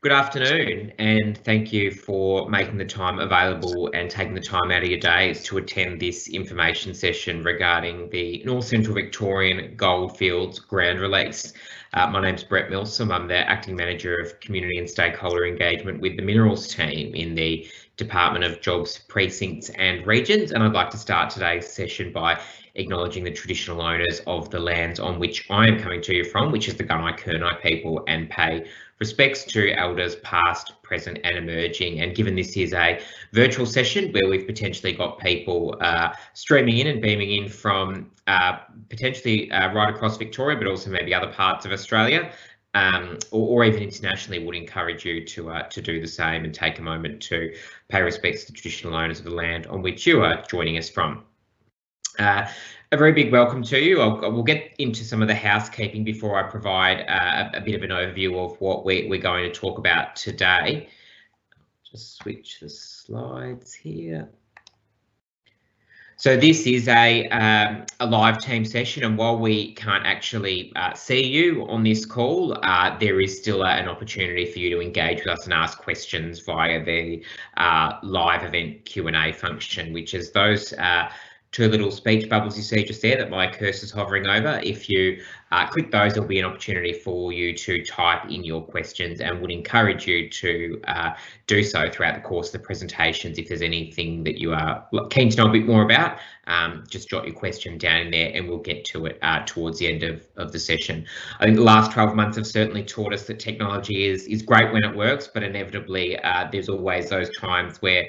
Good afternoon, and thank you for making the time available and taking the time out of your days to attend this information session regarding the North Central Victorian Goldfields ground release. My name's Brett Milsom. I'm the Acting Manager of Community and Stakeholder Engagement with the Minerals team in the Department of Jobs, Precincts and Regions, and I'd like to start today's session by acknowledging the traditional owners of the lands on which I am coming to you from, which is the Gunai-Kurnai people, and pay respects to elders past, present and emerging. And given this is a virtual session where we've potentially got people streaming in and beaming in from potentially right across Victoria, but also maybe other parts of Australia, or even internationally, would encourage you to do the same and take a moment to pay respects to the traditional owners of the land on which you are joining us from. A very big welcome to you. We'll get into some of the housekeeping before I provide a bit of an overview of what we're going to talk about today. Just switch the slides here. So this is a live team session, and while we can't actually see you on this call, there is still an opportunity for you to engage with us and ask questions via the live event Q&A function, which is those two little speech bubbles you see just there that my cursor's hovering over. If you click those, there'll be an opportunity for you to type in your questions, and would encourage you to do so throughout the course of the presentations. If there's anything that you are keen to know a bit more about, just jot your question down in there and we'll get to it towards the end of the session. I think the last 12 months have certainly taught us that technology is great when it works, but inevitably there's always those times where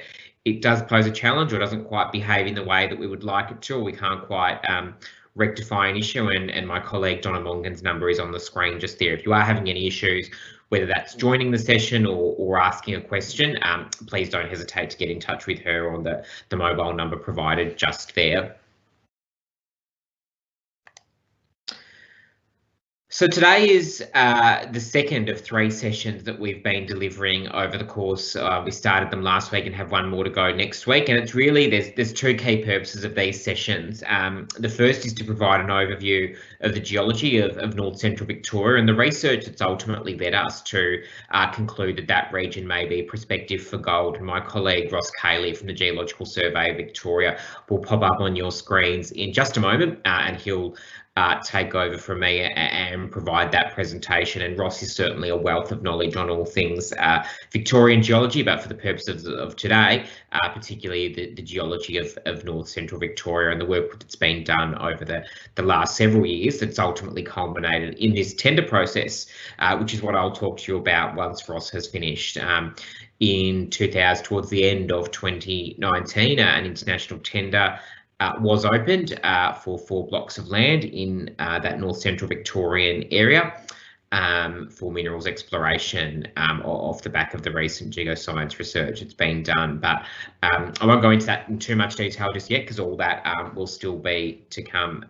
it does pose a challenge or doesn't quite behave in the way that we would like it to, or we can't quite rectify an issue. And my colleague Donna Mongan's number is on the screen just there. If you are having any issues, whether that's joining the session or asking a question, please don't hesitate to get in touch with her on the mobile number provided just there. So today is the second of 3 sessions that we've been delivering over the course. We started them last week and have one more to go next week. And it's really, there's 2 key purposes of these sessions. The first is to provide an overview of the geology of North Central Victoria and the research that's ultimately led us to conclude that region may be prospective for gold. And my colleague Ross Cayley from the Geological Survey of Victoria will pop up on your screens in just a moment, and he'll take over from me and provide that presentation. And Ross is certainly a wealth of knowledge on all things Victorian geology, but for the purposes of today, particularly the geology of North Central Victoria and the work that's been done over the last several years that's ultimately culminated in this tender process, which is what I'll talk to you about once Ross has finished. In 2000, towards the end of 2019, an international tender was opened for 4 blocks of land in that North Central Victorian area for minerals exploration off the back of the recent geoscience research that's been done. But I won't go into that in too much detail just yet, because all that will still be to come.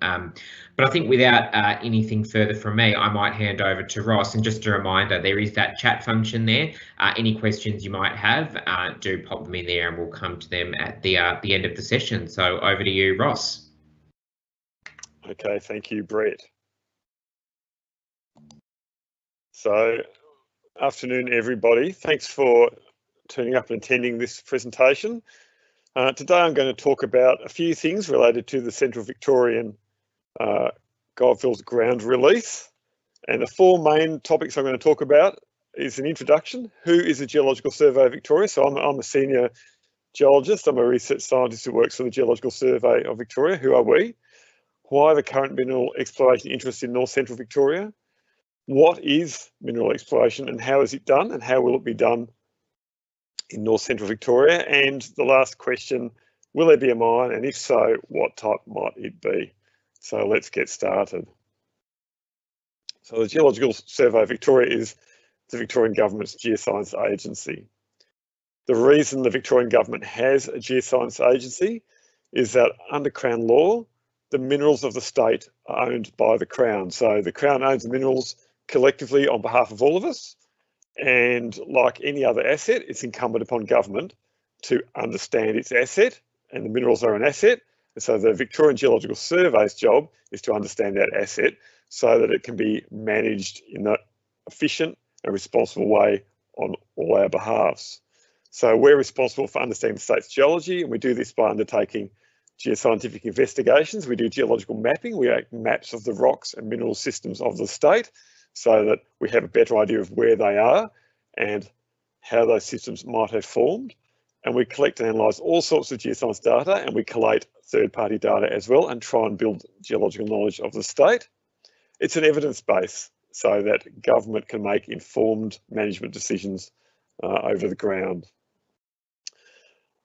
But I think without anything further from me, I might hand over to Ross. And just a reminder, there is that chat function there. Any questions you might have, do pop them in there and we'll come to them at the end of the session. So over to you, Ross. Okay, thank you, Brett. So, afternoon, everybody. Thanks for turning up and attending this presentation. Today I'm going to talk about a few things related to the Central Victorian Goldfields ground release. And the 4 main topics I'm going to talk about is an introduction. Who is the Geological Survey of Victoria? So I'm a senior geologist. I'm a research scientist who works for the Geological Survey of Victoria. Who are we? Why the current mineral exploration interest in North Central Victoria? What is mineral exploration and how is it done, and how will it be done in North Central Victoria? And the last question, will there be a mine, and if so, what type might it be? So let's get started. So the Geological Survey of Victoria is the Victorian Government's geoscience agency. The reason the Victorian Government has a geoscience agency is that under Crown law, the minerals of the state are owned by the Crown. So the Crown owns the minerals collectively on behalf of all of us, and like any other asset, it's incumbent upon government to understand its asset, and the minerals are an asset. And so the Victorian Geological Survey's job is to understand that asset so that it can be managed in the efficient and responsible way on all our behalves. So we're responsible for understanding the state's geology, and we do this by undertaking geoscientific investigations. We do geological mapping. We make maps of the rocks and mineral systems of the state so that we have a better idea of where they are and how those systems might have formed. And we collect and analyse all sorts of geoscience data, and we collate third-party data as well and try and build geological knowledge of the state. It's an evidence base so that government can make informed management decisions over the ground.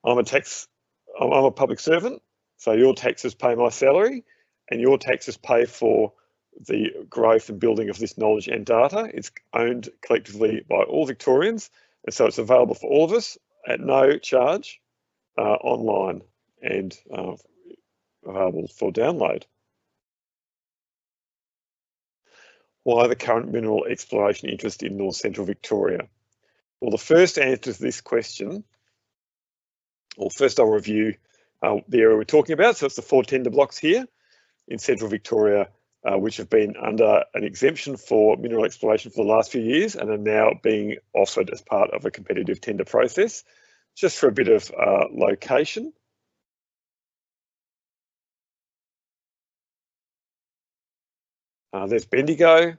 I'm a public servant, so your taxes pay my salary, and your taxes pay for the growth and building of this knowledge and data. It's owned collectively by all Victorians, and so it's available for all of us at no charge, online and available for download. Why the current mineral exploration interest in North Central Victoria? Well, the first answer to this question, well, first I'll review the area we're talking about. So it's the 4 tender blocks here in Central Victoria, which have been under an exemption for mineral exploration for the last few years and are now being offered as part of a competitive tender process. Just for a bit of location. There's Bendigo,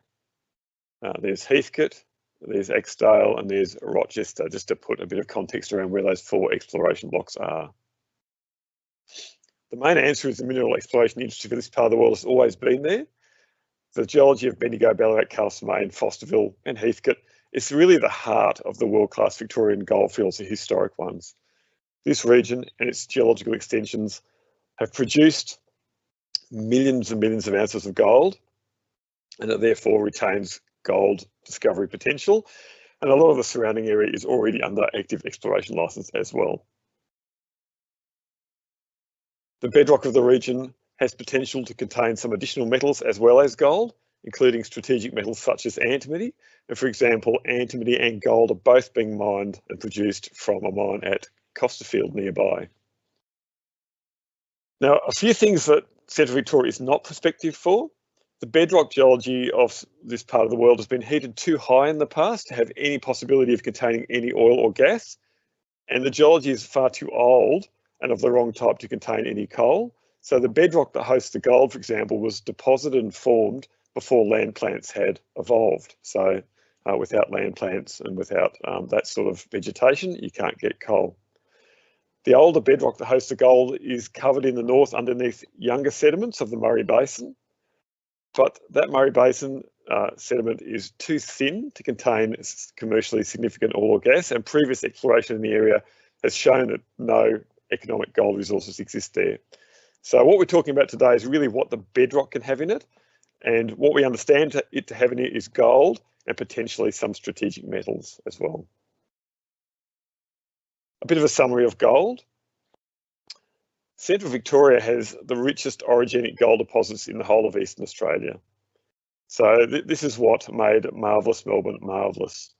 there's Heathcote, there's Exdale, and there's Rochester, just to put a bit of context around where those 4 exploration blocks are. The main answer is the mineral exploration industry for this part of the world has always been there. The geology of Bendigo, Ballarat, Castlemaine, Fosterville and Heathcote is really the heart of the world-class Victorian goldfields, the historic ones. This region and its geological extensions have produced millions and millions of ounces of gold, and it therefore retains gold discovery potential. And a lot of the surrounding area is already under active exploration licence as well. The bedrock of the region has potential to contain some additional metals as well as gold, including strategic metals such as antimony. And for example, antimony and gold are both being mined and produced from a mine at Costerfield nearby. Now, a few things that Central Victoria is not prospective for. The bedrock geology of this part of the world has been heated too high in the past to have any possibility of containing any oil or gas, and the geology is far too old and of the wrong type to contain any coal. So the bedrock that hosts the gold, for example, was deposited and formed before land plants had evolved. So without land plants and without that sort of vegetation, you can't get coal. The older bedrock that hosts the gold is covered in the north underneath younger sediments of the Murray Basin, but that Murray Basin sediment is too thin to contain commercially significant oil or gas, and previous exploration in the area has shown that no economic gold resources exist there. So what we're talking about today is really what the bedrock can have in it, and what we understand it to have in it is gold and potentially some strategic metals as well. A bit of a summary of gold. Central Victoria has the richest orogenic gold deposits in the whole of Eastern Australia. So this is what made marvellous Melbourne marvellous.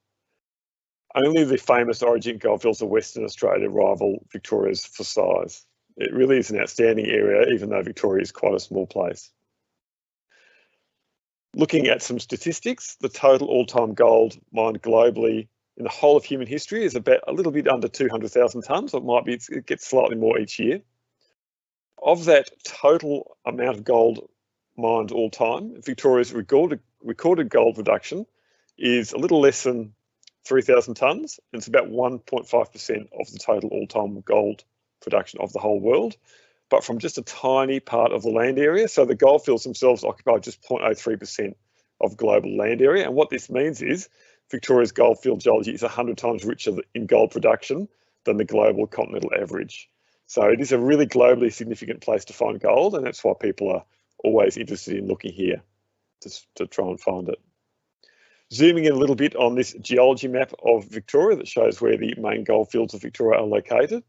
Only the famous orogenic goldfields of Western Australia rival Victoria's for size. It really is an outstanding area, even though Victoria is quite a small place. Looking at some statistics, the total all-time gold mined globally in the whole of human history is about a little bit under 200,000 tonnes. It gets slightly more each year. Of that total amount of gold mined all time, Victoria's recorded gold production is a little less than 3,000 tonnes, and it's about 1.5% of the total all-time gold production of the whole world, but from just a tiny part of the land area. So the goldfields themselves occupy just 0.03% of global land area. And what this means is Victoria's goldfield geology is 100 times richer in gold production than the global continental average. So it is a really globally significant place to find gold, and that's why people are always interested in looking here to try and find it. Zooming in a little bit on this geology map of Victoria that shows where the main goldfields of Victoria are located.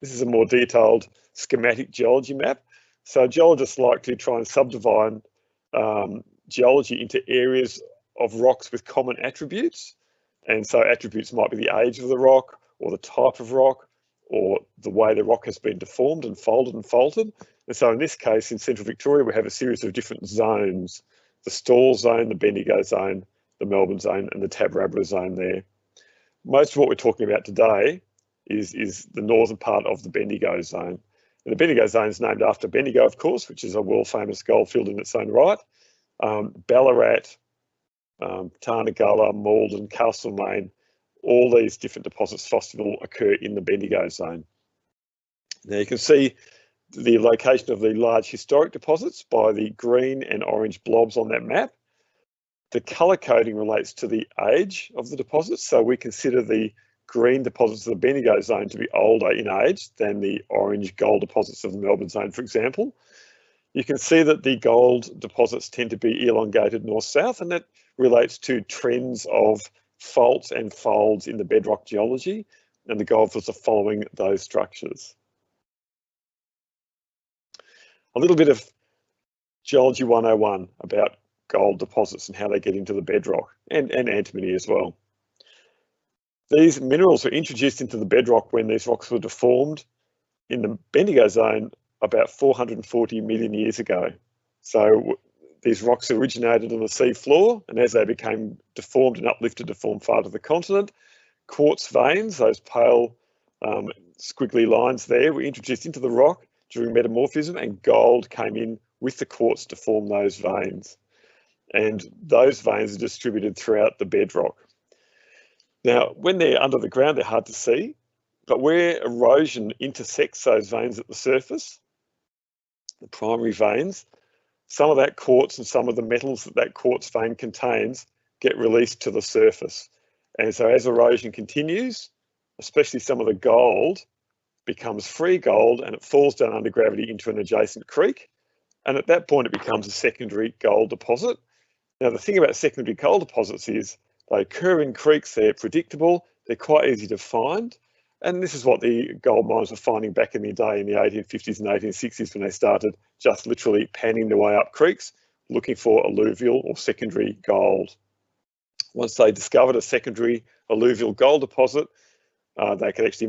This is a more detailed schematic geology map. So geologists like to try and subdivide geology into areas of rocks with common attributes. And so attributes might be the age of the rock, or the type of rock, or the way the rock has been deformed and folded and faulted. And so in this case, in Central Victoria, we have a series of different zones: the Stawell zone, the Bendigo zone, the Melbourne zone, and the Tabarabra zone there. most of what we're talking about today is the northern part of the Bendigo zone. And the Bendigo zone is named after Bendigo, of course, which is a world-famous goldfield in its own right. Ballarat, Tarnagulla, Maldon, Castlemaine, all these different deposits, Fosterville, occur in the Bendigo zone. Now you can see the location of the large historic deposits by the green and orange blobs on that map. The colour coding relates to the age of the deposits, so we consider the green deposits of the Bendigo zone to be older in age than the orange gold deposits of the Melbourne zone, for example. You can see that the gold deposits tend to be elongated north-south, and that relates to trends of faults and folds in the bedrock geology, and the goldfields are following those structures. A little bit of Geology 101 about gold deposits and how they get into the bedrock, and antimony as well. These minerals were introduced into the bedrock when these rocks were deformed in the Bendigo zone about 440 million years ago. So these rocks originated on the sea floor, and as they became deformed and uplifted to form part of the continent, quartz veins, those pale squiggly lines there, were introduced into the rock during metamorphism, and gold came in with the quartz to form those veins. And those veins are distributed throughout the bedrock. Now, when they're under the ground, they're hard to see, but where erosion intersects those veins at the surface, the primary veins, some of that quartz and some of the metals that that quartz vein contains get released to the surface. And so as erosion continues, especially some of the gold becomes free gold, and it falls down under gravity into an adjacent creek. And at that point, it becomes a secondary gold deposit. Now, the thing about secondary gold deposits is they occur in creeks, they're predictable, they're quite easy to find. And this is what the gold miners were finding back in the day in the 1850s and 1860s when they started just literally panning their way up creeks, looking for alluvial or secondary gold. Once they discovered a secondary alluvial gold deposit, they could actually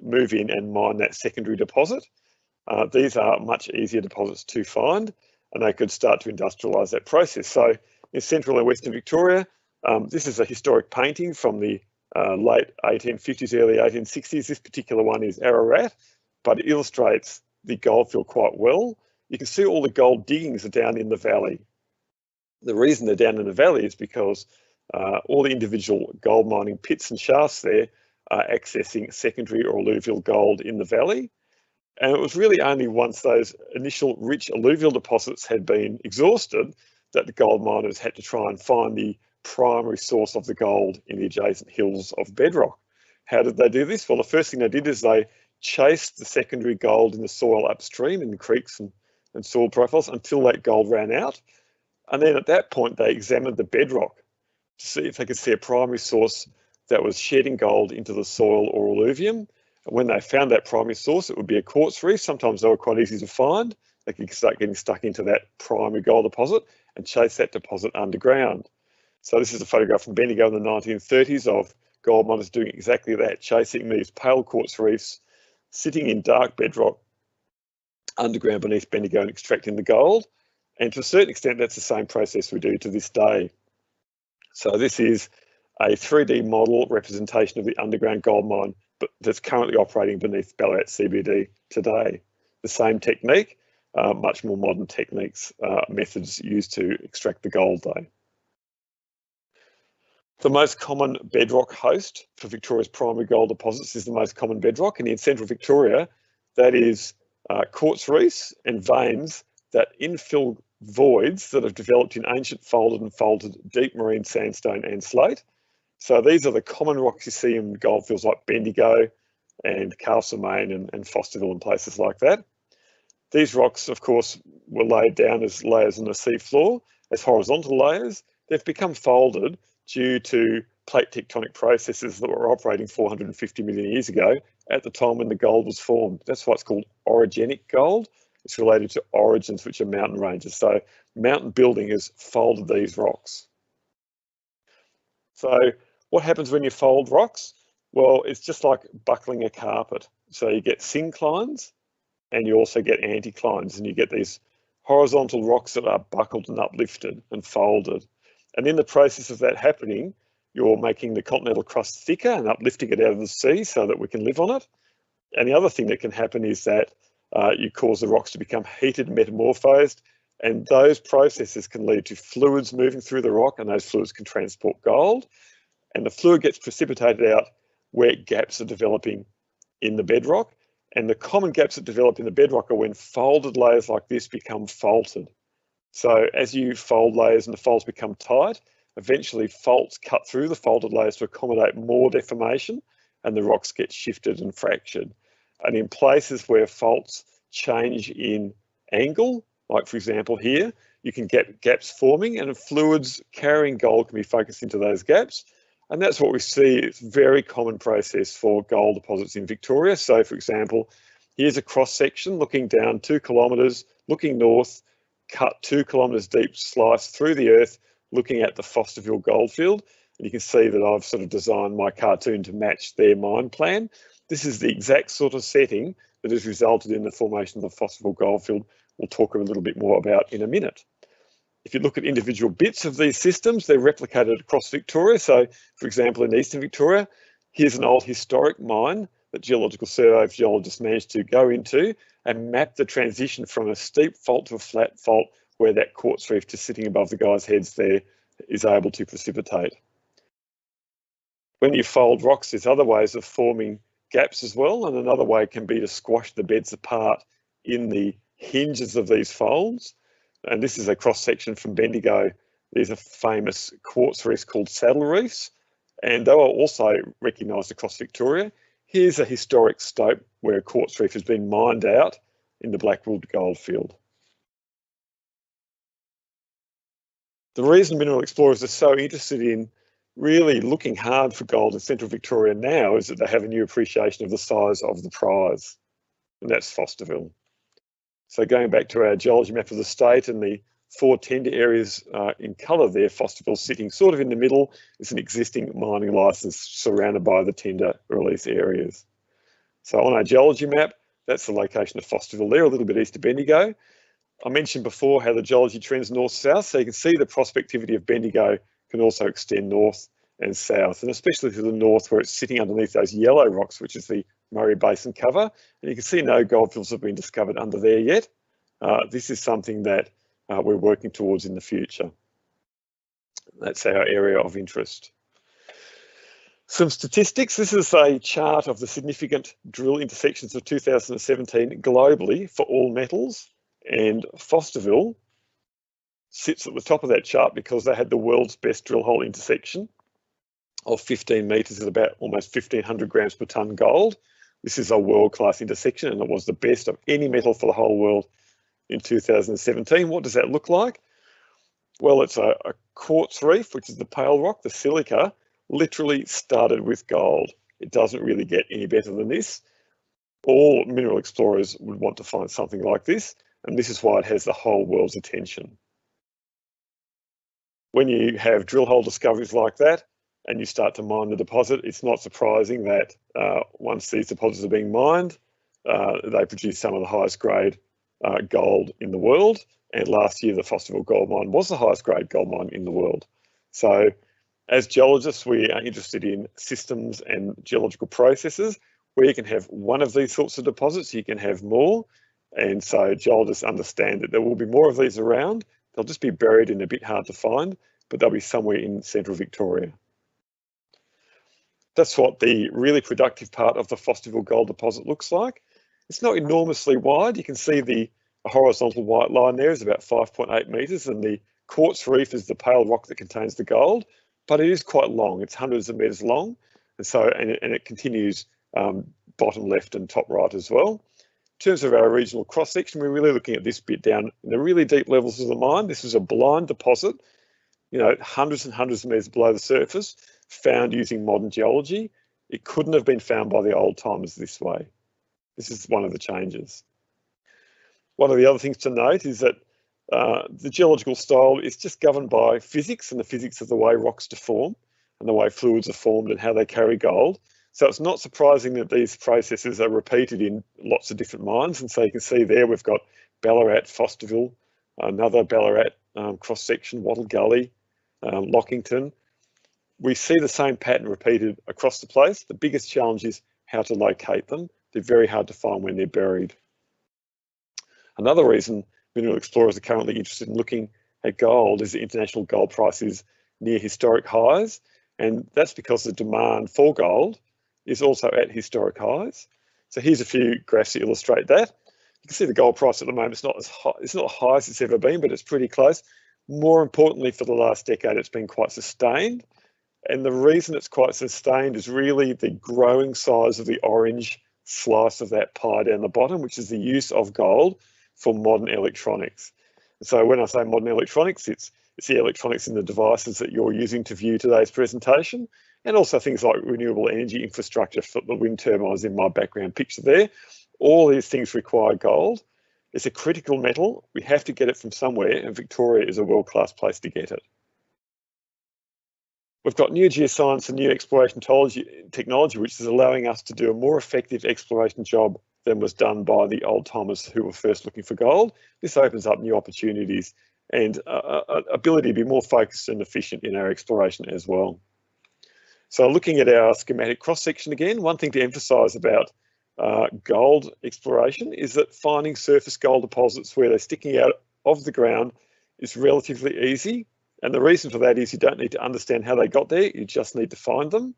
move in and mine that secondary deposit. These are much easier deposits to find, and they could start to industrialise that process. So in central and western Victoria, this is a historic painting from the late 1850s, early 1860s. This particular one is Ararat, but it illustrates the goldfield quite well. You can see all the gold diggings are down in the valley. The reason they're down in the valley is because all the individual gold mining pits and shafts there are accessing secondary or alluvial gold in the valley. And it was really only once those initial rich alluvial deposits had been exhausted that the gold miners had to try and find the primary source of the gold in the adjacent hills of bedrock. How did they do this? Well, the first thing they did is they chased the secondary gold in the soil upstream in the creeks and soil profiles until that gold ran out. And then at that point, they examined the bedrock to see if they could see a primary source that was shedding gold into the soil or alluvium. And when they found that primary source, it would be a quartz reef. Sometimes they were quite easy to find. They could start getting stuck into that primary gold deposit and chase that deposit underground. So this is a photograph from Bendigo in the 1930s of gold miners doing exactly that, chasing these pale quartz reefs, sitting in dark bedrock underground beneath Bendigo and extracting the gold. And to a certain extent, that's the same process we do to this day. So this is a 3D model representation of the underground gold mine that's currently operating beneath Ballarat CBD today. The same technique, much more modern techniques, methods used to extract the gold though. The most common bedrock host for Victoria's primary gold deposits is the most common bedrock, and in central Victoria, that is quartz reefs and veins that infill voids that have developed in ancient folded and faulted deep marine sandstone and slate. So these are the common rocks you see in goldfields like Bendigo and Castlemaine and Fosterville and places like that. These rocks, of course, were laid down as layers on the sea floor, as horizontal layers. They've become folded due to plate tectonic processes that were operating 450 million years ago at the time when the gold was formed. That's why it's called orogenic gold. It's related to origins, which are mountain ranges. So mountain building has folded these rocks. So what happens when you fold rocks? Well, it's just like buckling a carpet. So you get synclines and you also get anticlines, and you get these horizontal rocks that are buckled and uplifted and folded. And in the process of that happening, you're making the continental crust thicker and uplifting it out of the sea so that we can live on it. And the other thing that can happen is that you cause the rocks to become heated, metamorphosed, and those processes can lead to fluids moving through the rock, and those fluids can transport gold. And the fluid gets precipitated out where gaps are developing in the bedrock. And the common gaps that develop in the bedrock are when folded layers like this become faulted. So as you fold layers and the folds become tight, eventually faults cut through the folded layers to accommodate more deformation, and the rocks get shifted and fractured. And in places where faults change in angle, like for example here, you can get gaps forming, and fluids carrying gold can be focused into those gaps. And that's what we see. It's a very common process for gold deposits in Victoria. So for example, here's a cross section looking down 2 kilometres, looking north, cut 2 kilometres deep slice through the earth, looking at the Fosterville Goldfield. And you can see that I've sort of designed my cartoon to match their mine plan. This is the exact sort of setting that has resulted in the formation of the Fosterville Goldfield. We'll talk a little bit more about in a minute. If you look at individual bits of these systems, they're replicated across Victoria. So, for example, in Eastern Victoria, here's an old historic mine that Geological Survey of Geologists managed to go into and map the transition from a steep fault to a flat fault where that quartz reef just sitting above the guys' heads there is able to precipitate. When you fold rocks, there's other ways of forming gaps as well, and another way can be to squash the beds apart in the hinges of these folds. And this is a cross section from Bendigo. There's a famous quartz reef called saddle reefs, and they were also recognised across Victoria. Here's a historic stope where a quartz reef has been mined out in the Blackwood Goldfield. The reason mineral explorers are so interested in really looking hard for gold in central Victoria now is that they have a new appreciation of the size of the prize, and that's Fosterville. So going back to our geology map of the state, and the 4 tender areas in colour there, Fosterville sitting sort of in the middle, is an existing mining licence surrounded by the tender release areas. So on our geology map, that's the location of Fosterville there, a little bit east of Bendigo. I mentioned before how the geology trends north-south, so you can see the prospectivity of Bendigo can also extend north and south, and especially to the north where it's sitting underneath those yellow rocks, which is the Murray Basin cover. And you can see no goldfields have been discovered under there yet. This is something that we're working towards in the future. That's our area of interest. Some statistics. This is a chart of the significant drill intersections of 2017 globally for all metals, and Fosterville sits at the top of that chart because they had the world's best drill hole intersection of 15 metres at about almost 1,500 grams per tonne gold. This is a world-class intersection, and it was the best of any metal for the whole world in 2017. What does that look like? Well, it's a quartz reef, which is the pale rock, the silica, literally started with gold. It doesn't really get any better than this. All mineral explorers would want to find something like this, and this is why it has the whole world's attention. When you have drill hole discoveries like that, and you start to mine the deposit, it's not surprising that once these deposits are being mined, they produce some of the highest grade gold in the world. And last year, the Fosterville gold mine was the highest grade gold mine in the world. So as geologists, we are interested in systems and geological processes where you can have one of these sorts of deposits, you can have more. And so geologists understand that there will be more of these around. They'll just be buried and a bit hard to find, but they'll be somewhere in central Victoria. That's what the really productive part of the Fosterville gold deposit looks like. It's not enormously wide. You can see the horizontal white line there is about 5.8 metres, and the quartz reef is the pale rock that contains the gold, but it is quite long. It's hundreds of metres long, and so and it continues bottom left and top right as well. In terms of our regional cross section, we're really looking at this bit down in the really deep levels of the mine. This is a blind deposit, you know, hundreds and hundreds of metres below the surface, found using modern geology. It couldn't have been found by the old timers this way. This is one of the changes. One of the other things to note is that the geological style is just governed by physics and the physics of the way rocks deform and the way fluids are formed and how they carry gold. So it's not surprising that these processes are repeated in lots of different mines. And so you can see there we've got Ballarat, Fosterville, another Ballarat cross-section, Wattle Gully, Lockington. we see the same pattern repeated across the place. The biggest challenge is how to locate them. They're very hard to find when they're buried. Another reason mineral explorers are currently interested in looking at gold is the international gold price is near historic highs, and that's because the demand for gold is also at historic highs. So here's a few graphs to illustrate that. You can see the gold price at the moment is not as high, it's not high as it's ever been, but it's pretty close. More importantly, for the last decade, it's been quite sustained. And the reason it's quite sustained is really the growing size of the orange slice of that pie down the bottom, which is the use of gold for modern electronics. So when I say modern electronics, it's the electronics in the devices that you're using to view today's presentation, and also things like renewable energy infrastructure for the wind turbines in my background picture there. All these things require gold. It's a critical metal. We have to get it from somewhere, and Victoria is a world-class place to get it. We've got new geoscience and new exploration technology, which is allowing us to do a more effective exploration job than was done by the old timers who were first looking for gold. This opens up new opportunities and ability to be more focused and efficient in our exploration as well. So looking at our schematic cross-section again, one thing to emphasise about gold exploration is that finding surface gold deposits where they're sticking out of the ground is relatively easy. And the reason for that is you don't need to understand how they got there, you just need to find them.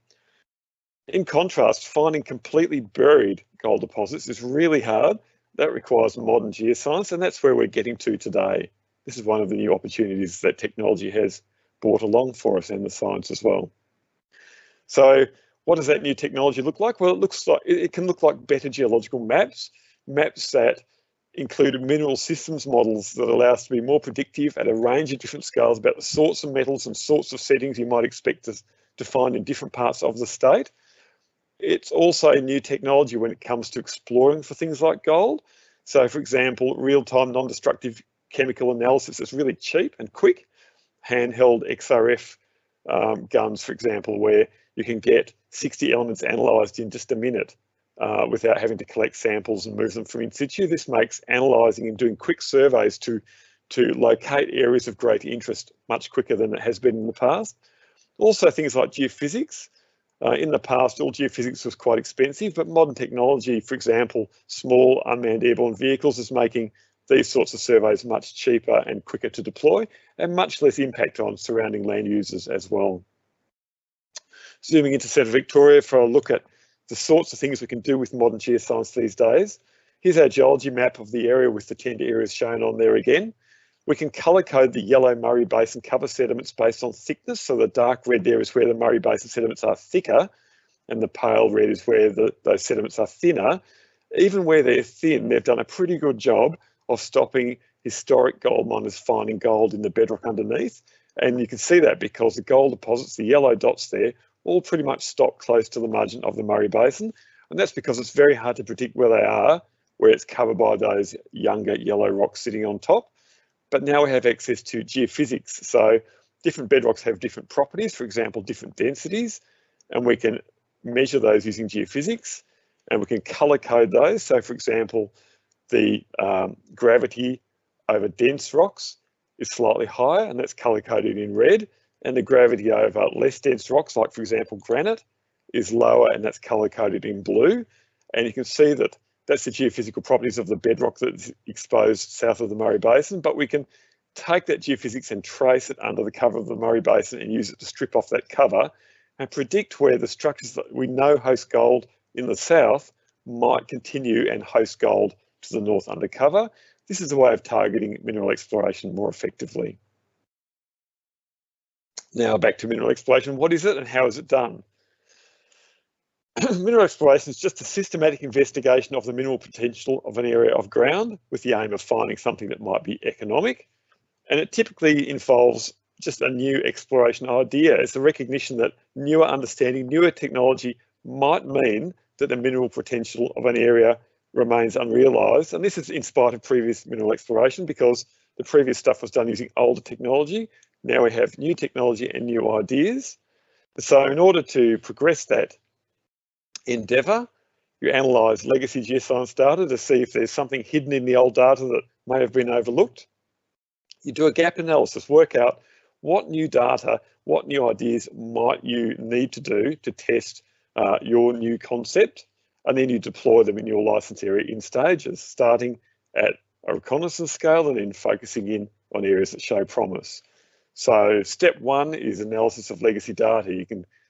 In contrast, finding completely buried gold deposits is really hard. That requires modern geoscience, and that's where we're getting to today. This is one of the new opportunities that technology has brought along for us, and the science as well. So what does that new technology look like? Well, it can look like better geological maps that include mineral systems models that allow us to be more predictive at a range of different scales about the sorts of metals and sorts of settings you might expect to find in different parts of the state. It's also a new technology when it comes to exploring for things like gold. So, for example, real-time non-destructive chemical analysis is really cheap and quick. Handheld XRF guns, for example, where you can get 60 elements analysed in just a minute without having to collect samples and move them from in situ. This makes analysing and doing quick surveys to locate areas of great interest much quicker than it has been in the past. Also, things like geophysics. In the past, all geophysics was quite expensive, but modern technology, for example, small unmanned airborne vehicles, is making these sorts of surveys much cheaper and quicker to deploy, and much less impact on surrounding land users as well. Zooming into Central Victoria for a look at the sorts of things we can do with modern geoscience these days. Here's our geology map of the area with the tender areas shown on there again. We can colour code the yellow Murray Basin cover sediments based on thickness. So the dark red there is where the Murray Basin sediments are thicker, and the pale red is where those sediments are thinner. Even where they're thin, they've done a pretty good job of stopping historic gold miners finding gold in the bedrock underneath. And you can see that because the gold deposits, the yellow dots there, all pretty much stop close to the margin of the Murray Basin. And that's because it's very hard to predict where they are, where it's covered by those younger yellow rocks sitting on top. But now we have access to geophysics. So different bedrocks have different properties, for example, different densities, and we can measure those using geophysics, and we can color code those. So for example, the gravity over dense rocks is slightly higher, and that's color coded in red, and the gravity over less dense rocks, like for example, granite, is lower, and that's color coded in blue. And you can see that that's the geophysical properties of the bedrock that's exposed south of the Murray Basin, but we can take that geophysics and trace it under the cover of the Murray Basin and use it to strip off that cover and predict where the structures that we know host gold in the south might continue and host gold to the north undercover. This is a way of targeting mineral exploration more effectively. Now back to mineral exploration. What is it and how is it done? Mineral exploration is just a systematic investigation of the mineral potential of an area of ground with the aim of finding something that might be economic. And it typically involves just a new exploration idea. It's the recognition that newer understanding, newer technology might mean that the mineral potential of an area remains unrealised. And this is in spite of previous mineral exploration, because the previous stuff was done using older technology. Now we have new technology and new ideas. So in order to progress that endeavour, you analyse legacy geoscience data to see if there's something hidden in the old data that may have been overlooked. You do a gap analysis, work out what new data, what new ideas might you need to do to test your new concept, and then you deploy them in your license area in stages, starting at a reconnaissance scale and then focusing in on areas that show promise. So step one is analysis of legacy data.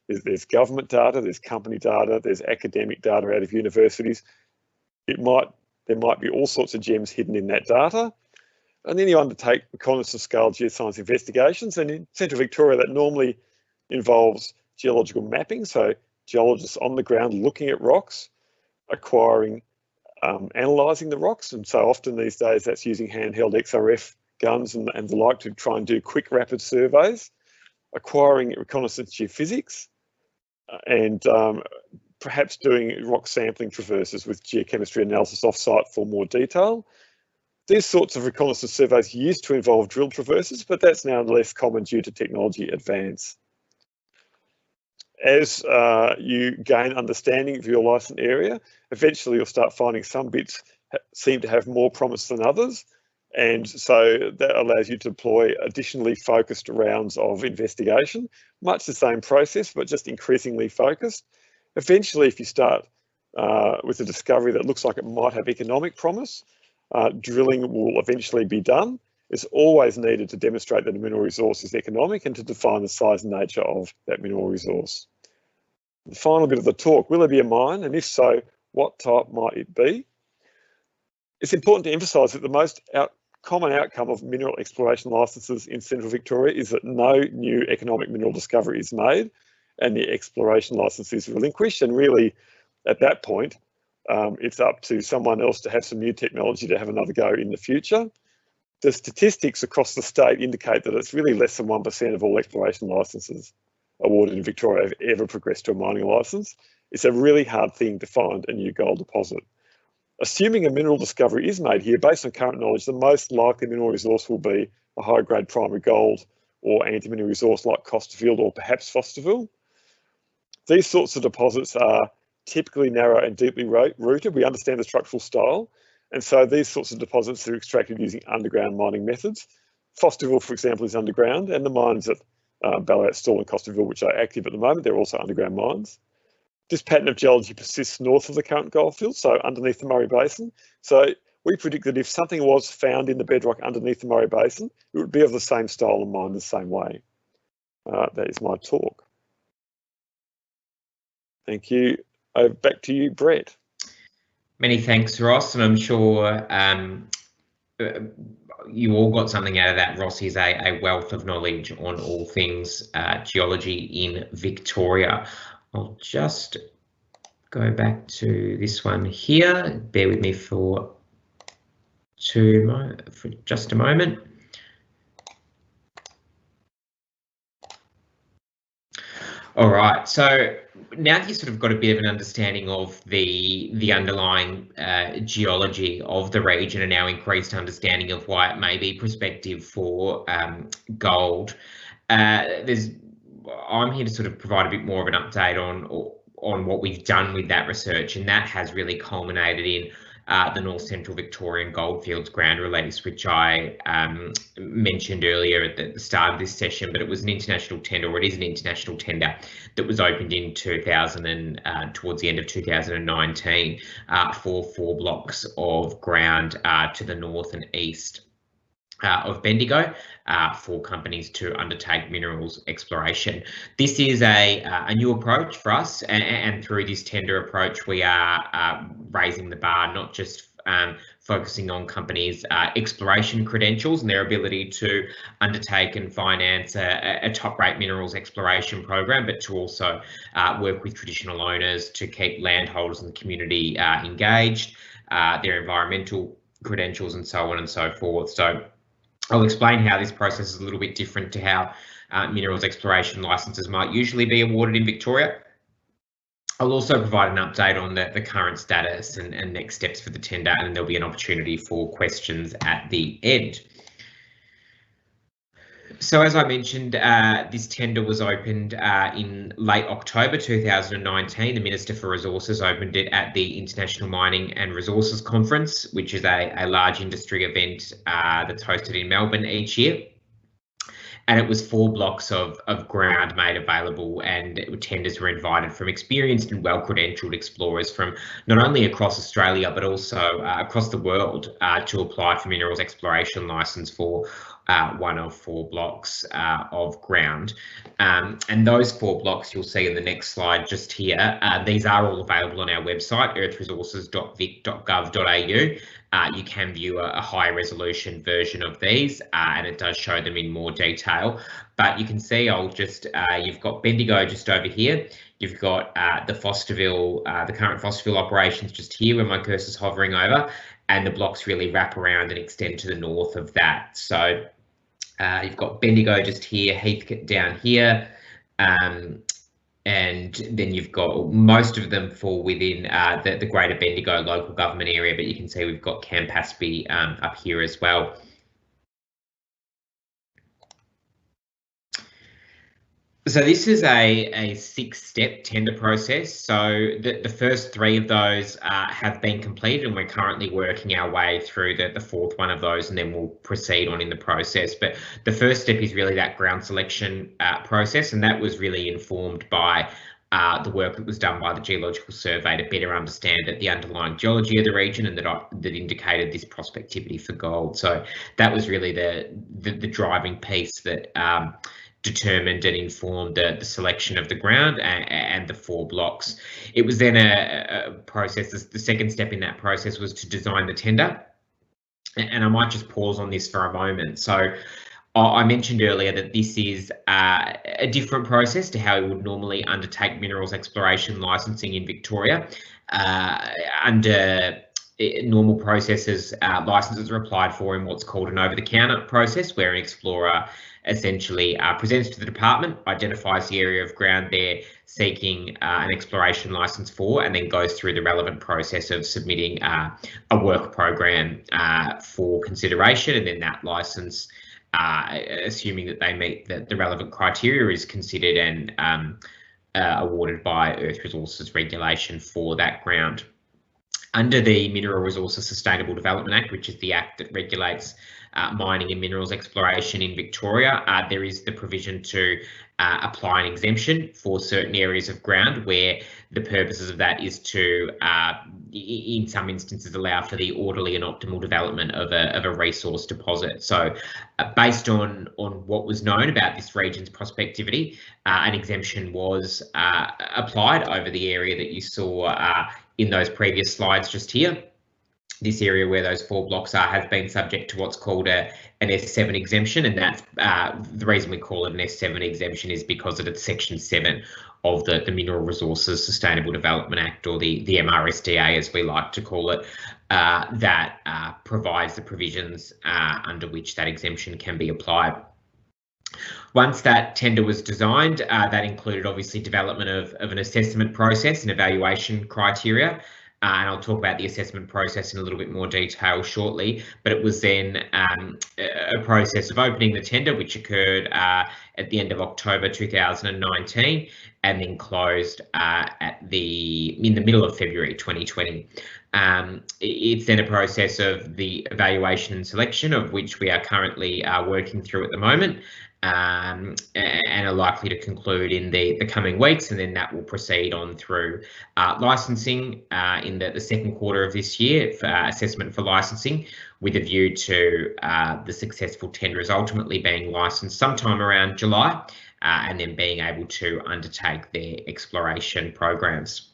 There's government data, there's company data, there's academic data out of universities. There might be all sorts of gems hidden in that data. And then you undertake reconnaissance scale geoscience investigations. And in Central Victoria, that normally involves geological mapping. So geologists on the ground looking at rocks, acquiring, analysing the rocks. And so often these days that's using handheld XRF guns and the like to try and do quick, rapid surveys, acquiring reconnaissance geophysics, and perhaps doing rock sampling traverses with geochemistry analysis offsite for more detail. These sorts of reconnaissance surveys used to involve drill traverses, but that's now less common due to technology advance. As you gain understanding of your licensed area, eventually you'll start finding some bits seem to have more promise than others. And so that allows you to deploy additionally focused rounds of investigation, much the same process, but just increasingly focused. Eventually, if you start with a discovery that looks like it might have economic promise, drilling will eventually be done. It's always needed to demonstrate that a mineral resource is economic and to define the size and nature of that mineral resource. The final bit of the talk, will there be a mine? And if so, what type might it be? It's important to emphasise that the most common outcome of mineral exploration licences in Central Victoria is that no new economic mineral discovery is made and the exploration licence is relinquished. And really, at that point, it's up to someone else to have some new technology to have another go in the future. The statistics across the state indicate that it's really less than 1% of all exploration licences awarded in Victoria have ever progressed to a mining licence. It's a really hard thing to find a new gold deposit. Assuming a mineral discovery is made here, based on current knowledge, the most likely mineral resource will be a high-grade primary gold or antimony resource like Costerfield or perhaps Fosterville. These sorts of deposits are typically narrow and deeply rooted. We understand the structural style, and so these sorts of deposits are extracted using underground mining methods. Fosterville, for example, is underground, and the mines at Ballarat, Stawell and Costerfield, which are active at the moment, they're also underground mines. This pattern of geology persists north of the current Goldfields, so underneath the Murray Basin. So we predict that if something was found in the bedrock underneath the Murray Basin, it would be of the same style and mined the same way. That is my talk. Thank you. Back to you, Brett. Many thanks, Ross, and I'm sure you all got something out of that. Ross is a wealth of knowledge on all things geology in Victoria. I'll just go back to this one here. Bear with me for just a moment. All right, so now that you've sort of got a bit of an understanding of the underlying geology of the region and now increased understanding of why it may be prospective for gold, I'm here to sort of provide a bit more of an update on what we've done with that research, and that has really culminated in the North Central Victorian Goldfields ground release, which I mentioned earlier at the start of this session, but it was an international tender, or it is an international tender that was opened in towards the end of 2019 for 4 blocks of ground to the north and east of Bendigo for companies to undertake minerals exploration. This is a new approach for us, and through this tender approach we are raising the bar, not just focusing on companies' exploration credentials and their ability to undertake and finance a top-rate minerals exploration program, but to also work with traditional owners to keep landholders and the community engaged, their environmental credentials and so on and so forth. So I'll explain how this process is a little bit different to how minerals exploration licences might usually be awarded in Victoria. I'll also provide an update on the current status and next steps for the tender, and there'll be an opportunity for questions at the end. So as I mentioned, this tender was opened in late October 2019. The Minister for Resources opened it at the International Mining and Resources Conference, which is a large industry event that's hosted in Melbourne each year. and it was 4 blocks of ground made available, and tenders were invited from experienced and well-credentialed explorers from not only across Australia but also across the world to apply for minerals exploration licence for one of 4 blocks of ground. And those 4 blocks you'll see in the next slide just here, these are all available on our website, earthresources.vic.gov.au. You can view a high resolution version of these and it does show them in more detail. But you can see you've got Bendigo just over here. You've got the Fosterville, the current Fosterville operations just here where my cursor's hovering over, and the blocks really wrap around and extend to the north of that. So you've got Bendigo just here, Heathcote down here, and then you've got most of them fall within the greater Bendigo local government area, but you can see we've got Campaspe up here as well. So this is a 6-step tender process. So the first 3 of those have been completed, and we're currently working our way through the 4th one of those, and then we'll proceed on in the process. But the first step is really that ground selection process, and that was really informed by the work that was done by the Geological Survey to better understand the underlying geology of the region, and that indicated this prospectivity for gold. So that was really the driving piece that determined and informed the selection of the ground and the 4 blocks. It was then a process. The second step in that process was to design the tender, and I might just pause on this for a moment. So I mentioned earlier that this is a different process to how we would normally undertake minerals exploration licensing in Victoria. Under normal processes, licenses are applied for in what's called an over-the-counter process, where an explorer essentially presents to the department, identifies the area of ground they're seeking an exploration licence for, and then goes through the relevant process of submitting a work program for consideration, and then that licence, assuming that they meet the relevant criteria, is considered and awarded by Earth Resources regulation for that ground. Under the Mineral Resources Sustainable Development Act, which is the act that regulates mining and minerals exploration in Victoria, there is the provision to apply an exemption for certain areas of ground, where the purposes of that is to, in some instances, allow for the orderly and optimal development of a resource deposit. So based on what was known about this region's prospectivity, an exemption was applied over the area that you saw in those previous slides just here. This area where those 4 blocks are has been subject to what's called an S7 exemption, and that's the reason we call it an S7 exemption is because it's Section 7 of the Mineral Resources Sustainable Development Act, or the MRSDA as we like to call it, that provides the provisions under which that exemption can be applied. Once that tender was designed, that included obviously development of an assessment process and evaluation criteria. And I'll talk about the assessment process in a little bit more detail shortly, but it was then a process of opening the tender, which occurred at the end of October 2019, and then closed in the middle of February 2020. It's then a process of the evaluation and selection, of which we are currently working through at the moment, and are likely to conclude in the coming weeks, and then that will proceed on through licensing in the second quarter of this year, for assessment for licensing, with a view to the successful tenderers ultimately being licensed sometime around July, and then being able to undertake their exploration programs.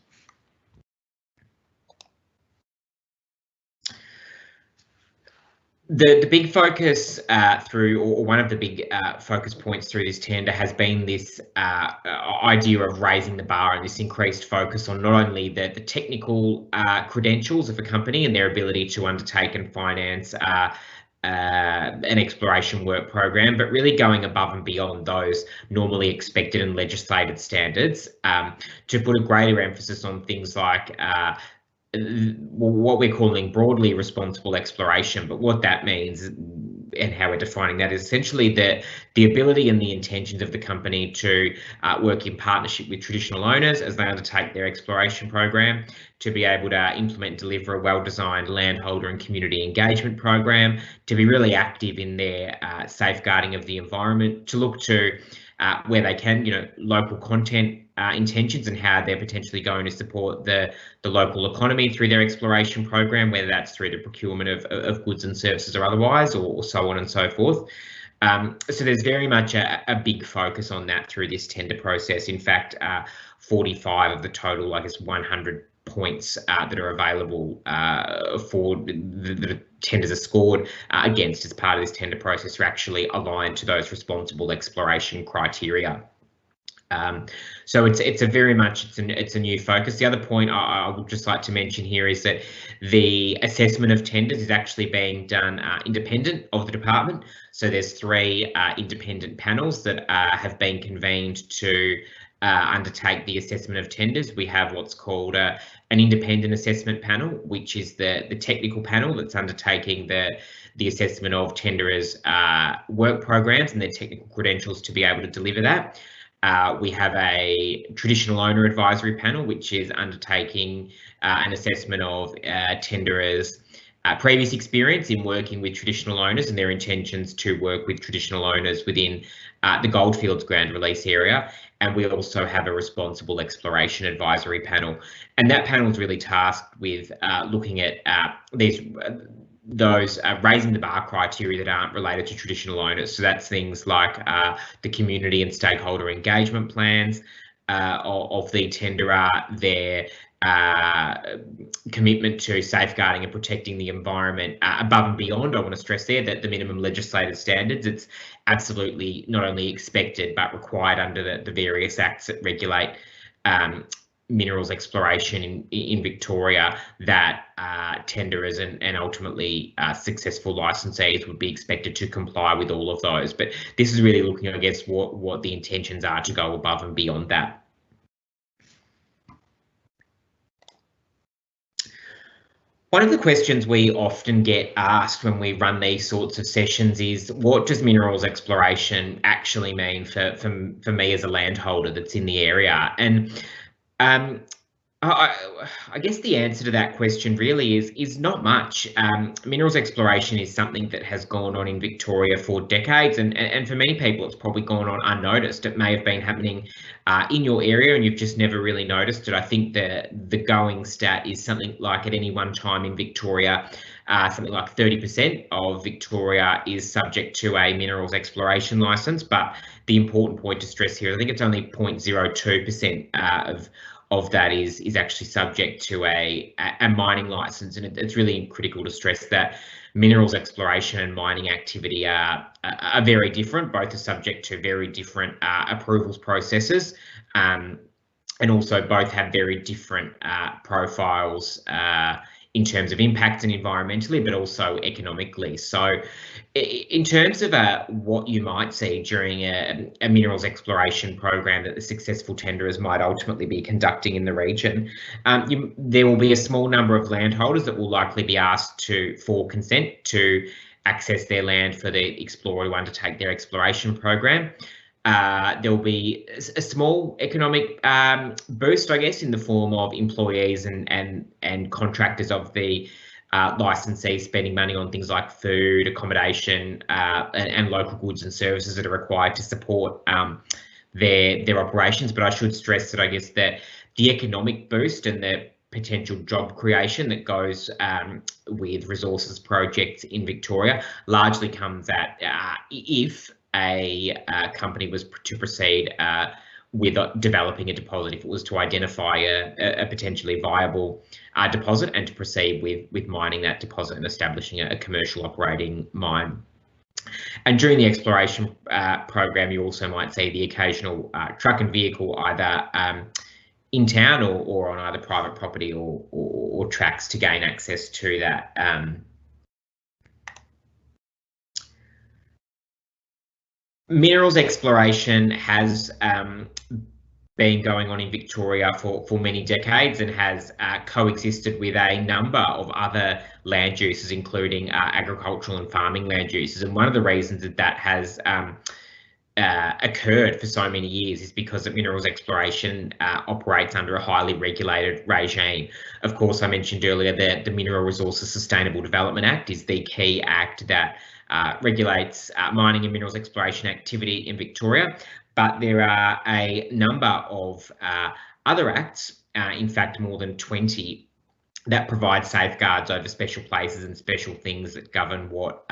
The big focus or one of the big focus points through this tender has been this idea of raising the bar, and this increased focus on not only the technical credentials of a company and their ability to undertake and finance an exploration work program, but really going above and beyond those normally expected and legislated standards, to put a greater emphasis on things like what we're calling broadly responsible exploration. But what that means and how we're defining that is essentially the ability and the intentions of the company to work in partnership with traditional owners as they undertake their exploration program, to be able to implement and deliver a well-designed landholder and community engagement program, to be really active in their safeguarding of the environment, to look to where they can, local content intentions and how they're potentially going to support the local economy through their exploration program, whether that's through the procurement of goods and services or otherwise, or so on and so forth. So there's very much a big focus on that through this tender process. In fact, 45 of the total, 100 points that are available for the tenders are scored against as part of this tender process are actually aligned to those responsible exploration criteria. So it's a new focus. The other point I would just like to mention here is that the assessment of tenders is actually being done independent of the department. So there's 3 independent panels that have been convened to undertake the assessment of tenders. We have what's called an independent assessment panel, which is the technical panel that's undertaking the assessment of tenderers' work programs and their technical credentials to be able to deliver that. We have a traditional owner advisory panel, which is undertaking an assessment of tenderers' previous experience in working with traditional owners and their intentions to work with traditional owners within the Goldfields Grand Release area. And we also have a responsible exploration advisory panel. And that panel is really tasked with looking at those raising the bar criteria that aren't related to traditional owners. So that's things like the community and stakeholder engagement plans of the tenderer, their commitment to safeguarding and protecting the environment above and beyond. I want to stress there that the minimum legislated standards, it's absolutely not only expected but required under the various acts that regulate minerals exploration in Victoria, that tenderers and ultimately successful licensees would be expected to comply with all of those. But this is really looking, I guess, what the intentions are to go above and beyond that. One of the questions we often get asked when we run these sorts of sessions is, what does minerals exploration actually mean for me as a landholder that's in the area? And I guess the answer to that question really is not much. Minerals exploration is something that has gone on in Victoria for decades, and for many people it's probably gone on unnoticed. It may have been happening in your area and you've just never really noticed it. I think the going stat is something like at any one time in Victoria, something like 30% of Victoria is subject to a minerals exploration licence. But the important point to stress here, I think it's only 0.02% of that is actually subject to a mining licence, and it's really critical to stress that minerals exploration and mining activity are very different. Both are subject to very different approvals processes, and also both have very different profiles in terms of impact and environmentally, but also economically. So in terms of what you might see during a minerals exploration program that the successful tenderers might ultimately be conducting in the region, there will be a small number of landholders that will likely be asked for consent to access their land for the explorer to undertake their exploration program. There will be a small economic boost, I guess, in the form of employees and contractors of the licensees spending money on things like food, accommodation, and local goods and services that are required to support their operations. But I should stress that I guess that the economic boost and the potential job creation that goes with resources projects in Victoria largely comes at if a company was to proceed with developing a deposit, if it was to identify a potentially viable deposit and to proceed with mining that deposit and establishing a commercial operating mine. And during the exploration program, you also might see the occasional truck and vehicle either in town or on either private property or tracks to gain access to that. Minerals exploration has been going on in Victoria for many decades and has coexisted with a number of other land uses, including agricultural and farming land uses. And one of the reasons that has occurred for so many years is because that minerals exploration operates under a highly regulated regime. Of course, I mentioned earlier that the Mineral Resources Sustainable Development Act is the key act that regulates mining and minerals exploration activity in Victoria. But there are a number of other acts, in fact, more than 20, that provide safeguards over special places and special things that govern what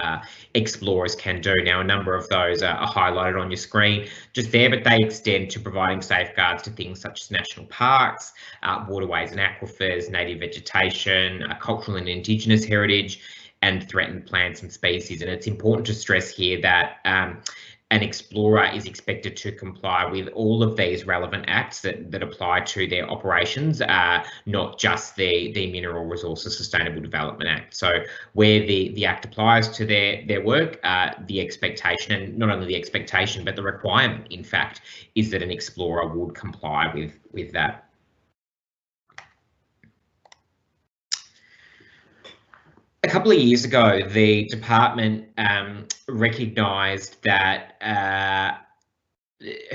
explorers can do. Now, a number of those are highlighted on your screen just there, but they extend to providing safeguards to things such as national parks, waterways and aquifers, native vegetation, cultural and Indigenous heritage, and threatened plants and species. And it's important to stress here that an explorer is expected to comply with all of these relevant acts that apply to their operations, not just the Mineral Resources Sustainable Development Act. So where the act applies to their work, the expectation, and not only the expectation, but the requirement, in fact, is that an explorer would comply with that. A couple of years ago, the department recognised that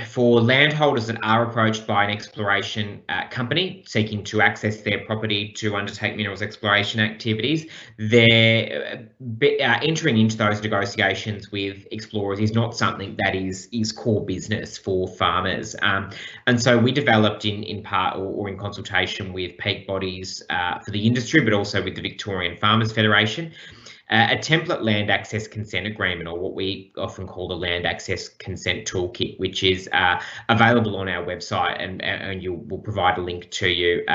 for landholders that are approached by an exploration company seeking to access their property to undertake minerals exploration activities, they're entering into those negotiations with explorers is not something that is core business for farmers. And so we developed in part or in consultation with peak bodies for the industry, but also with the Victorian Farmers Federation, a template land access consent agreement, or what we often call the land access consent toolkit, which is available on our website, and we'll provide a link to you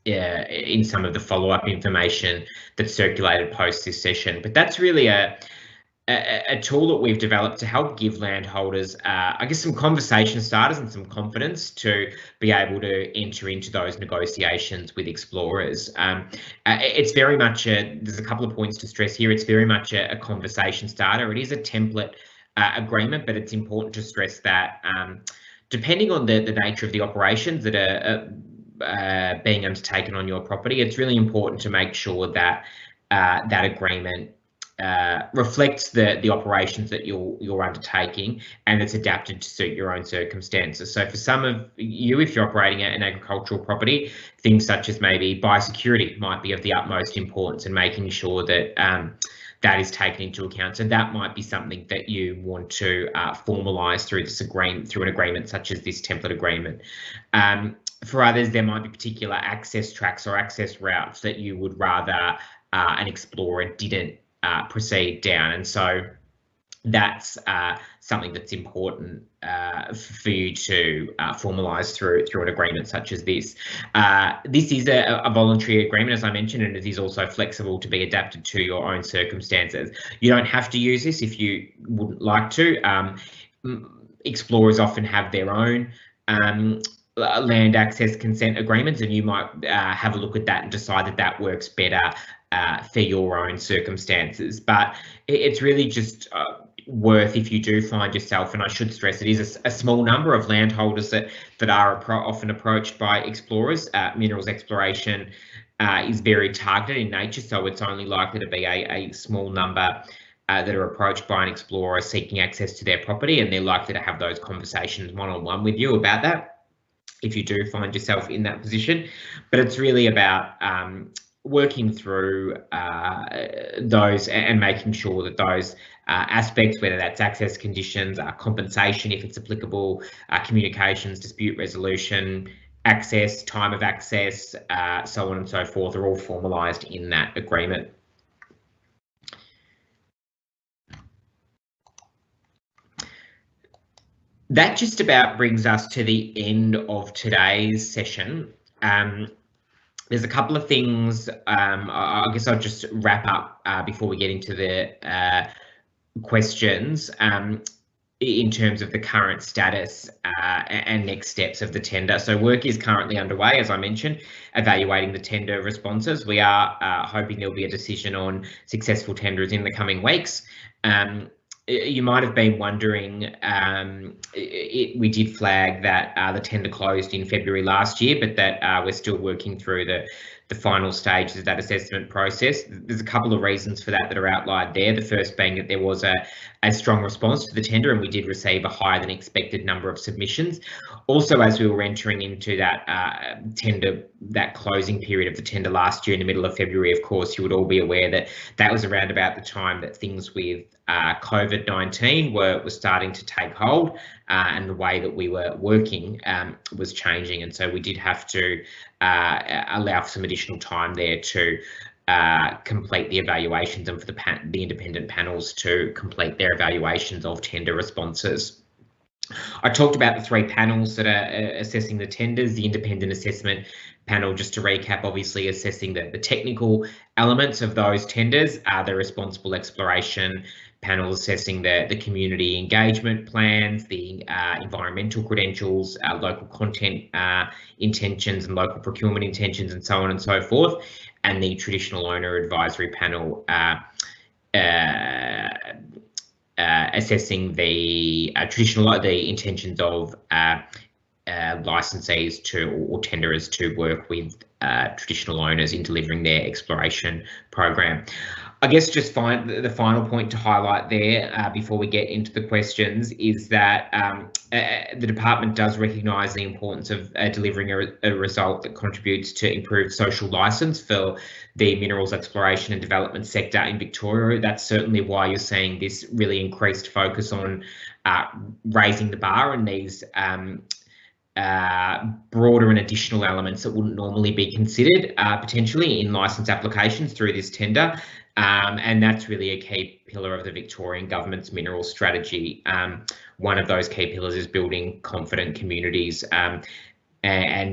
in some of the follow-up information that's circulated post this session. But that's really a tool that we've developed to help give landholders, I guess, some conversation starters and some confidence to be able to enter into those negotiations with explorers. It's very much there's a couple of points to stress here. It's very much a conversation starter. It is a template agreement, but it's important to stress that depending on the nature of the operations that are being undertaken on your property, it's really important to make sure that that agreement reflects the operations that you're undertaking, and it's adapted to suit your own circumstances. So for some of you, if you're operating an agricultural property, things such as maybe biosecurity might be of the utmost importance, and making sure that that is taken into account. So that might be something that you want to formalise through this agreement, through an agreement such as this template agreement. For others, there might be particular access tracks or access routes that you would rather an explorer didn't proceed down, and so that's something that's important for you to formalise through an agreement such as this. This is a voluntary agreement, as I mentioned, and it is also flexible to be adapted to your own circumstances. You don't have to use this if you wouldn't like to. Explorers often have their own land access consent agreements, and you might have a look at that and decide that works better for your own circumstances. But it's really just worth, if you do find yourself, and I should stress it is a small number of landholders that are often approached by explorers. Minerals exploration is very targeted in nature, so it's only likely to be a small number that are approached by an explorer seeking access to their property, and they're likely to have those conversations one-on-one with you about that if you do find yourself in that position. But it's really about working through those and making sure that those aspects, whether that's access conditions, compensation if it's applicable, communications, dispute resolution, access, time of access, so on and so forth, are all formalised in that agreement. That just about brings us to the end of today's session. There's a couple of things I guess I'll just wrap up before we get into the questions in terms of the current status and next steps of the tender. So work is currently underway, as I mentioned, evaluating the tender responses. We are hoping there'll be a decision on successful tenders in the coming weeks. you might have been wondering, we did flag that the tender closed in February last year, but that we're still working through the final stages of that assessment process. There's a couple of reasons for that are outlined there. The first being that there was a strong response to the tender, and we did receive a higher than expected number of submissions. Also, as we were entering into that tender, that closing period of the tender last year in the middle of February, of course, you would all be aware that that was around about the time that things with COVID-19 were starting to take hold, and the way that we were working was changing, and so we did have to allow for some additional time there to complete the evaluations and for the independent panels to complete their evaluations of tender responses. I talked about the 3 panels that are assessing the tenders. The independent assessment panel, just to recap, obviously assessing the technical elements of those tenders. The responsible exploration panel assessing the community engagement plans, the environmental credentials, local content intentions and local procurement intentions, and so on and so forth. And the traditional owner advisory panel assessing the the intentions of licensees or tenderers to work with traditional owners in delivering their exploration program. I guess just the final point to highlight there before we get into the questions is that the department does recognise the importance of delivering a result that contributes to improved social licence for the minerals exploration and development sector in Victoria. That's certainly why you're seeing this really increased focus on raising the bar and these broader and additional elements that wouldn't normally be considered potentially in licence applications through this tender. And that's really a key pillar of the Victorian government's mineral strategy. One of those key pillars is building confident communities and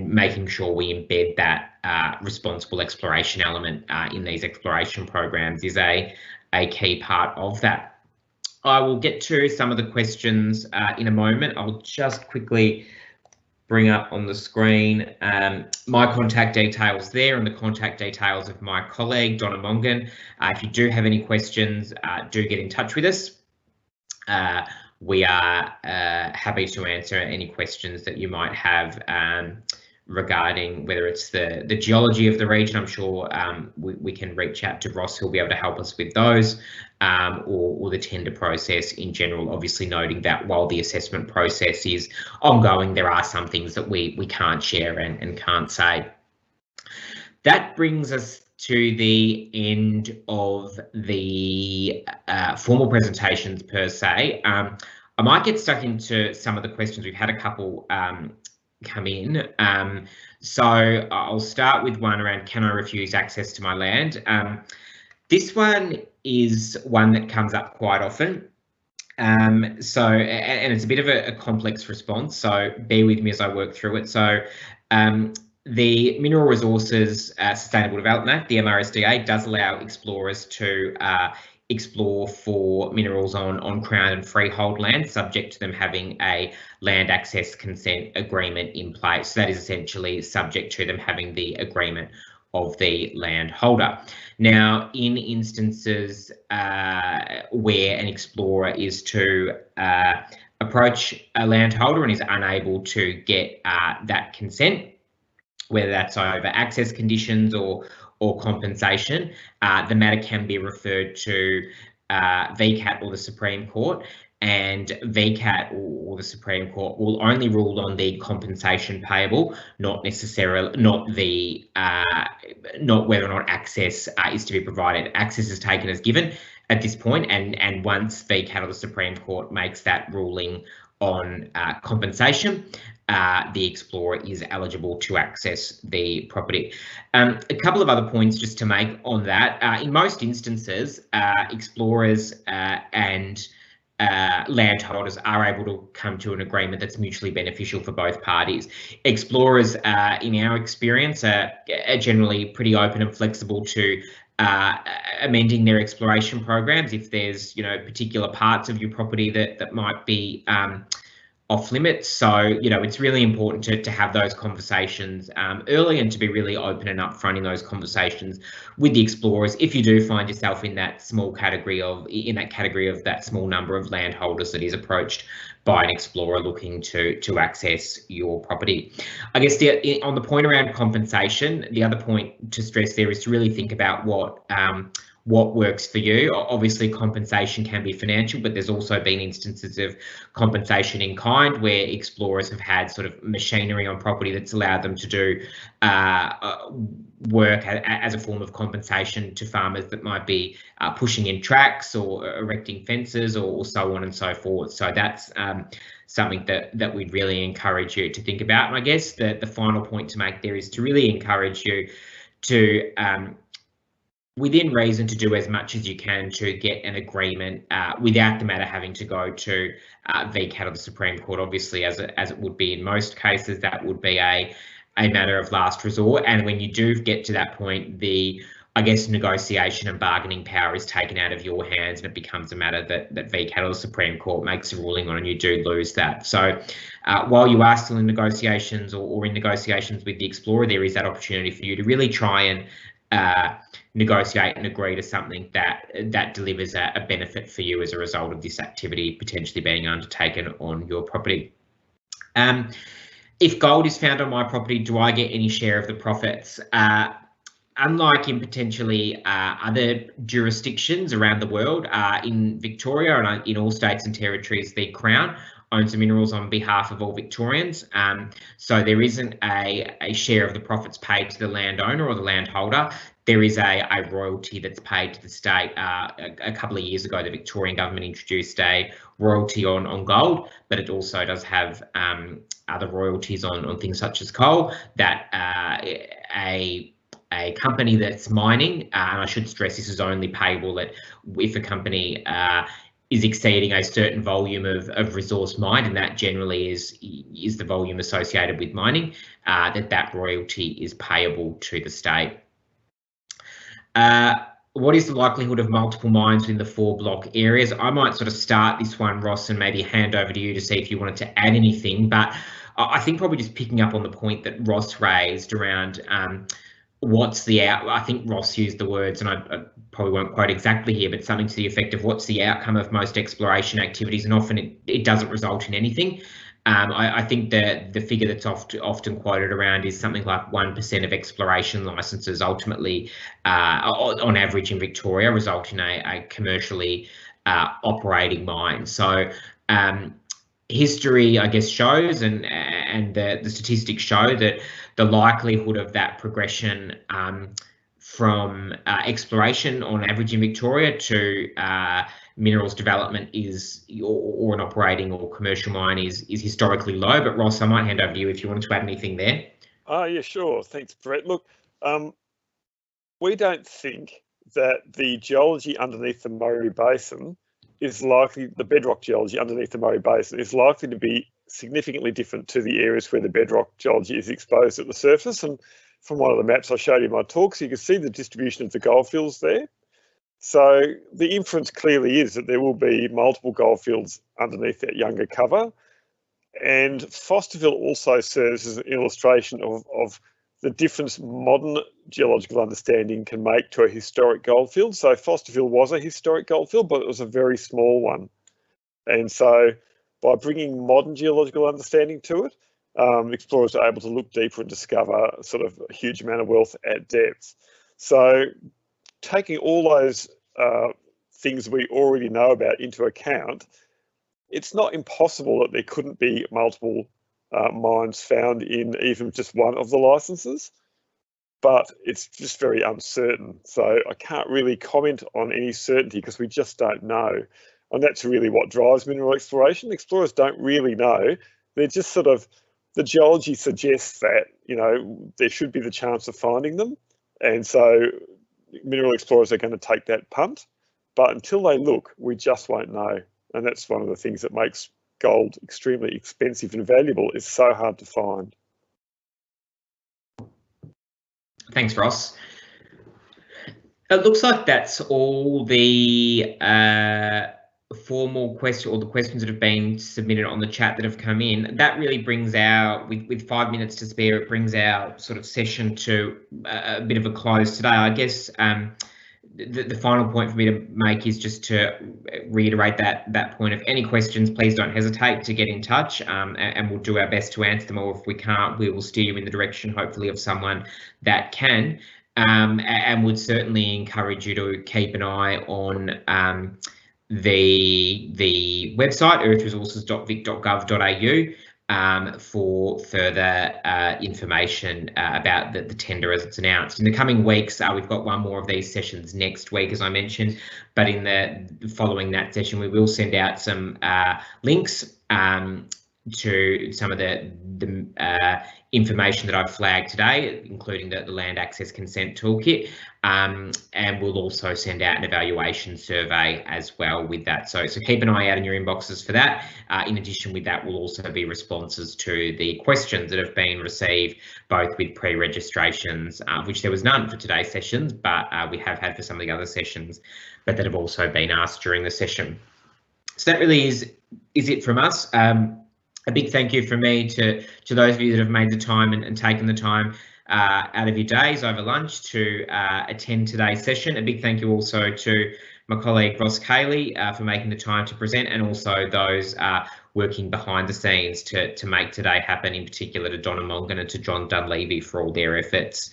making sure we embed that responsible exploration element in these exploration programs is a key part of that. I will get to some of the questions in a moment. I'll just quickly bring up on the screen my contact details there and the contact details of my colleague, Donna Mongan. If you do have any questions, do get in touch with us. We are happy to answer any questions that you might have regarding whether it's the geology of the region. I'm sure we can reach out to Ross, who'll be able to help us with those, or the tender process in general, obviously noting that while the assessment process is ongoing, there are some things that we can't share and can't say. That brings us to the end of the formal presentations per se. I might get stuck into some of the questions. We've had a couple come in. So I'll start with one around, can I refuse access to my land? This one is one that comes up quite often. And it's a bit of a complex response, so bear with me as I work through it. So the Mineral Resources Sustainable Development Act, the MRSDA, does allow explorers to explore for minerals on Crown and freehold land, subject to them having a land access consent agreement in place. So that is essentially subject to them having the agreement of the landholder. Now, in instances where an explorer is to approach a landholder and is unable to get that consent, whether that's over access conditions or compensation, the matter can be referred to VCAT or the Supreme Court, and VCAT or the Supreme Court will only rule on the compensation payable, not necessarily not whether or not access is to be provided. Access is taken as given at this point, and once VCAT or the Supreme Court makes that ruling on compensation, the explorer is eligible to access the property. A couple of other points just to make on that. In most instances, explorers and landholders are able to come to an agreement that's mutually beneficial for both parties. Explorers, in our experience, are generally pretty open and flexible to amending their exploration programs if there's, particular parts of your property that might be off limits. So, you know, it's really important to have those conversations early, and to be really open and upfront in those conversations with the explorers. If you do find yourself in that category of that small number of landholders that is approached by an explorer looking to access your property. I guess on the point around compensation, the other point to stress there is to really think about what works for you. Obviously, compensation can be financial, but there's also been instances of compensation in kind where explorers have had sort of machinery on property that's allowed them to do work as a form of compensation to farmers that might be pushing in tracks or erecting fences or so on and so forth. So that's something that we'd really encourage you to think about. And I guess the final point to make there is to really encourage you to within reason, to do as much as you can to get an agreement without the matter having to go to VCAT or the Supreme Court. Obviously, as it would be in most cases, that would be a matter of last resort. And when you do get to that point, I guess negotiation and bargaining power is taken out of your hands, and it becomes a matter that VCAT or the Supreme Court makes a ruling on, and you do lose that. So while you are still in negotiations or in negotiations with the explorer, there is that opportunity for you to really try and negotiate and agree to something that delivers a benefit for you as a result of this activity potentially being undertaken on your property. If gold is found on my property, do I get any share of the profits? Unlike in potentially other jurisdictions around the world, in Victoria and in all states and territories, the Crown owns the minerals on behalf of all Victorians. So there isn't a share of the profits paid to the landowner or the landholder. There is a royalty that's paid to the state. A couple of years ago, the Victorian government introduced a royalty on gold, but it also does have other royalties on things such as coal that a company that's mining, and I should stress this is only payable if a company is exceeding a certain volume of resource mined, and that generally is the volume associated with mining, that royalty is payable to the state. What is the likelihood of multiple mines in the 4 block areas? I might sort of start this one, Ross, and maybe hand over to you to see if you wanted to add anything. But I think probably just picking up on the point that Ross raised around I think Ross used the words, and I probably won't quote exactly here, but something to the effect of what's the outcome of most exploration activities, and often it doesn't result in anything. I think the figure that's often quoted around is something like 1% of exploration licenses ultimately, on average in Victoria, result in a commercially operating mine. So history, I guess, shows and the statistics show that the likelihood of that progression from exploration on average in Victoria to minerals development or an operating or commercial mine is historically low. But Ross, I might hand over to you if you wanted to add anything there. Yeah, sure. Thanks, Brett. Look, we don't think that the geology underneath the Murray Basin is likely, the bedrock geology underneath the Murray Basin is likely to be significantly different to the areas where the bedrock geology is exposed at the surface. And from one of the maps I showed you in my talks, you can see the distribution of the goldfields there. So the inference clearly is that there will be multiple goldfields underneath that younger cover. And Fosterville also serves as an illustration of the difference modern geological understanding can make to a historic goldfield. So Fosterville was a historic goldfield, but it was a very small one. And so by bringing modern geological understanding to it, explorers are able to look deeper and discover sort of a huge amount of wealth at depth. So taking all those things we already know about into account, it's not impossible that there couldn't be multiple mines found in even just one of the licenses, but it's just very uncertain. So I can't really comment on any certainty because we just don't know. And that's really what drives mineral exploration. Explorers don't really know. They're just sort of, the geology suggests that, you know, there should be the chance of finding them. And so mineral explorers are going to take that punt. But until they look, we just won't know. And that's one of the things that makes gold extremely expensive and valuable. It's so hard to find. Thanks, Ross. It looks like that's all the formal question, or the questions that have been submitted on the chat that have come in, that really brings our, with 5 minutes to spare, it brings our sort of session to a bit of a close today. I guess the final point for me to make is just to reiterate that point of any questions, please don't hesitate to get in touch, and we'll do our best to answer them, or if we can't, we will steer you in the direction, hopefully, of someone that can. And would certainly encourage you to keep an eye on the website, earthresources.vic.gov.au, for further information about the tender as it's announced. In the coming weeks, we've got one more of these sessions next week, as I mentioned, but in the following that session, we will send out some links to some of the information that I've flagged today, including the land access consent toolkit, and we'll also send out an evaluation survey as well with that. So keep an eye out in your inboxes for that. In addition with that will also be responses to the questions that have been received, both with pre-registrations, which there was none for today's sessions, but we have had for some of the other sessions, but that have also been asked during the session. So that really is it from us. A big thank you from me to those of you that have made the time and taken the time out of your days over lunch to attend today's session. A big thank you also to my colleague Ross Cayley for making the time to present, and also those working behind the scenes to make today happen, in particular to Donna Mongan and to John Dunleavy for all their efforts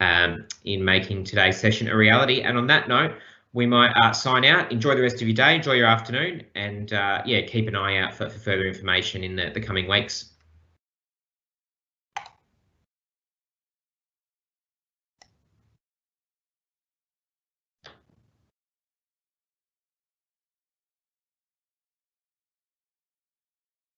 in making today's session a reality. And on that note, we might sign out. Enjoy the rest of your day, enjoy your afternoon, and yeah, keep an eye out for further information in the coming weeks.